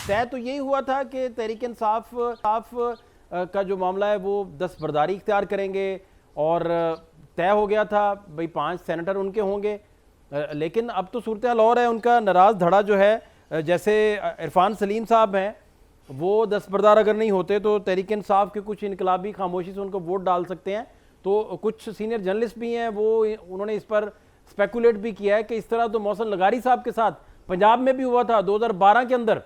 طے تو یہی ہوا تھا کہ تحریک انصاف کا جو معاملہ ہے وہ دستبرداری اختیار کریں گے، اور طے ہو گیا تھا بھئی 5 سینیٹر ان کے ہوں گے، لیکن اب تو صورتحال اور ہے۔ ان کا ناراض دھڑا جو ہے، جیسے عرفان سلیم صاحب ہیں، وہ دستبردار اگر نہیں ہوتے تو تحریک انصاف کے کچھ انقلابی خاموشی سے ان کو ووٹ ڈال سکتے ہیں، تو کچھ سینئر جرنلسٹ بھی ہیں انہوں نے اس پر سپیکولیٹ بھی کیا ہے کہ اس طرح تو محسن لغاری صاحب کے ساتھ پنجاب میں بھی ہوا تھا 2012 کے اندر۔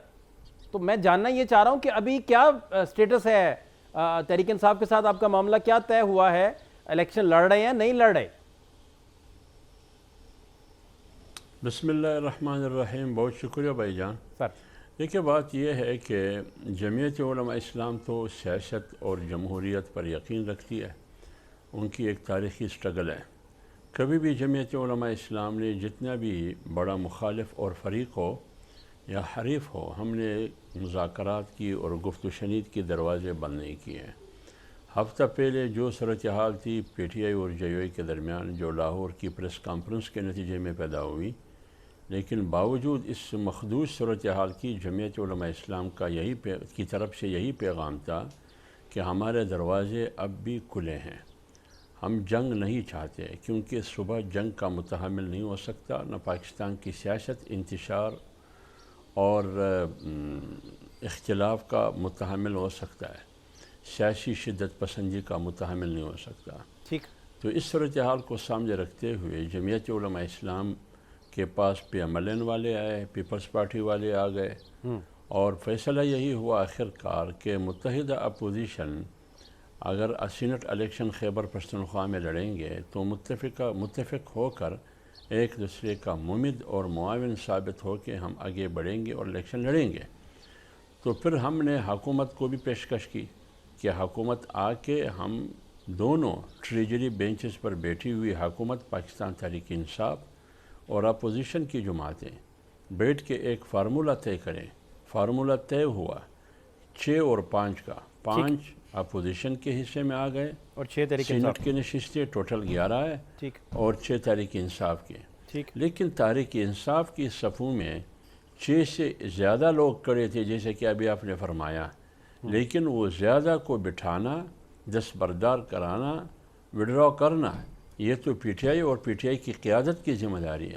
تو میں جاننا یہ چاہ رہا ہوں کہ ابھی کیا سٹیٹس ہے تحریک انصاف کے ساتھ، آپ کا معاملہ کیا طے ہوا ہے؟ الیکشن لڑ رہے ہیں نہیں لڑ رہے؟ بسم اللہ الرحمن الرحیم، بہت شکریہ بھائی جان۔ سر دیکھیں، بات یہ ہے کہ جمعیت علماء اسلام تو سیاست اور جمہوریت پر یقین رکھتی ہے، ان کی ایک تاریخی سٹرگل ہے۔ کبھی بھی جمعیت علماء اسلام نے جتنا بھی بڑا مخالف اور فریق ہو یا حریف ہو، ہم نے مذاکرات کی اور گفت و شنید کے دروازے بند نہیں کیے ہیں۔ ہفتہ پہلے جو صورتحال تھی پی ٹی آئی اور جے یو آئی کے درمیان، جو لاہور کی پریس کانفرنس کے نتیجے میں پیدا ہوئی، لیکن باوجود اس مخدوش صورتحال کی جمعیت علماء اسلام کا کی طرف سے یہی پیغام تھا کہ ہمارے دروازے اب بھی کھلے ہیں۔ ہم جنگ نہیں چاہتے، کیونکہ صبح جنگ کا متحمل نہیں ہو سکتا، نہ پاکستان کی سیاست انتشار اور اختلاف کا متحمل ہو سکتا ہے، سیاسی شدت پسندی کا متحمل نہیں ہو سکتا۔ ٹھیک۔ تو اس صورتحال کو سامنے رکھتے ہوئے جمعیت علماء اسلام کے پاس پی ایم ایل این والے آئے، پیپلز پارٹی والے آ گئے، اور فیصلہ یہی ہوا آخر کار کہ متحدہ اپوزیشن اگر سینٹ الیکشن خیبر پختونخوا میں لڑیں گے تو متفق ہو کر ایک دوسرے کا ممد اور معاون ثابت ہو کے ہم آگے بڑھیں گے اور الیکشن لڑیں گے۔ تو پھر ہم نے حکومت کو بھی پیشکش کی کہ حکومت آ کے ہم دونوں ٹریجری بینچز پر بیٹھی ہوئی حکومت، پاکستان تحریک انصاف اور اپوزیشن کی جماعتیں بیٹھ کے ایک فارمولہ طے کریں۔ فارمولہ طے ہوا 6 اور 5 کا، 5 اپوزیشن کے حصے میں آ گئے اور 6 تحریک انصاف کی نشستیں، ٹوٹل 11 ہے، اور 6 تحریک انصاف کے۔ لیکن تحریک انصاف کی صفوں میں 6 سے زیادہ لوگ کھڑے تھے، جیسے کہ ابھی آپ نے فرمایا، لیکن وہ زیادہ کو بٹھانا، دستبردار کرانا، وڈرا کرنا، یہ تو پی ٹی آئی اور پی ٹی آئی کی قیادت کی ذمہ داری ہے۔